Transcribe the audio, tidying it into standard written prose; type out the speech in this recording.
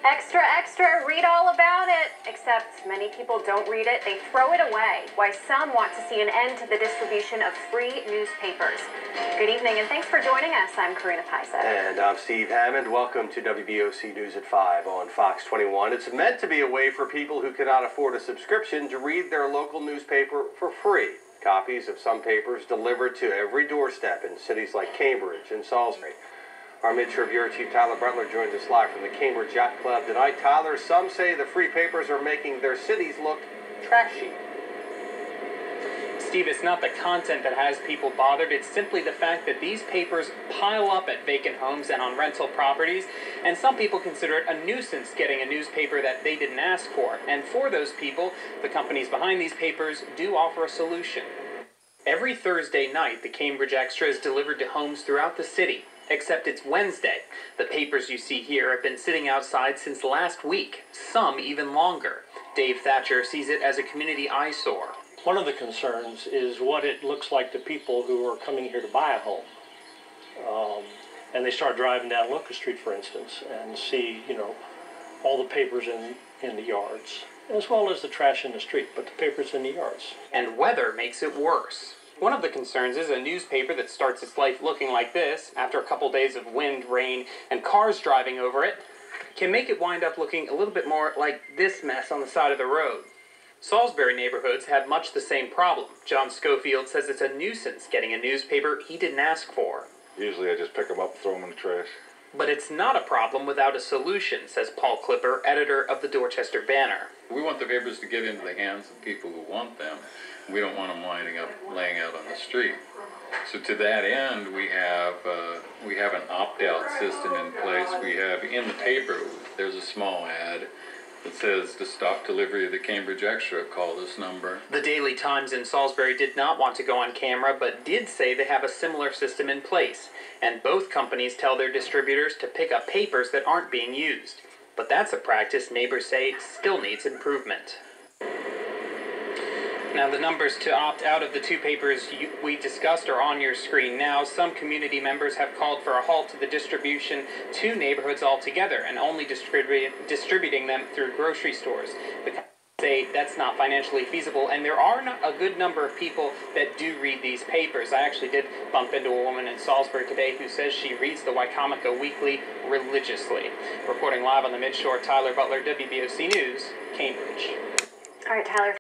Extra, extra, read all about it. Except many people don't read it, they throw it away. Why some want to see an end to the distribution of free newspapers. Good evening and thanks for joining us. I'm Karina Paisa. And I'm Steve Hammond. Welcome to WBOC News at 5 on Fox 21. It's meant to be a way for people who cannot afford a subscription to read their local newspaper for free. Copies of some papers delivered to every doorstep in cities like Cambridge and Salisbury. Our Mid-Shore Bureau Chief Tyler Butler joins us live from the Cambridge Yacht Club tonight. Tyler, some say the free papers are making their cities look trashy. Steve, it's not the content that has people bothered. It's simply the fact that these papers pile up at vacant homes and on rental properties, and some people consider it a nuisance getting a newspaper that they didn't ask for. And for those people, the companies behind these papers do offer a solution. Every Thursday night, the Cambridge Extra is delivered to homes throughout the city. Except it's Wednesday. The papers you see here have been sitting outside since last week, some even longer. Dave Thatcher sees it as a community eyesore. One of the concerns is what it looks like to people who are coming here to buy a home. And they start driving down Locust Street, for instance, and see, all the papers in the yards, as well as the trash in the street, but the papers in the yards. And weather makes it worse. One of the concerns is a newspaper that starts its life looking like this, after a couple days of wind, rain, and cars driving over it, can make it wind up looking a little bit more like this mess on the side of the road. Salisbury neighborhoods have much the same problem. John Schofield says it's a nuisance getting a newspaper he didn't ask for. Usually I just pick them up and throw them in the trash. But it's not a problem without a solution, says Paul Clipper, editor of the Dorchester Banner. We want the papers to get into the hands of people who want them. We don't want them winding up laying out on the street. So to that end, we have an opt-out system in place. We have in the paper, there's a small ad that says to stop delivery of the Cambridge Extra, call this number. The Daily Times in Salisbury did not want to go on camera, but did say they have a similar system in place. And both companies tell their distributors to pick up papers that aren't being used. But that's a practice neighbors say still needs improvement. Now, the numbers to opt out of the two papers we discussed are on your screen now. Some community members have called for a halt to the distribution to neighborhoods altogether and only distributing them through grocery stores. The companies say that's not financially feasible, and there are not a good number of people that do read these papers. I actually did bump into a woman in Salisbury today who says she reads the Wicomico Weekly religiously. Reporting live on the Mid-Shore, Tyler Butler, WBOC News, Cambridge. All right, Tyler.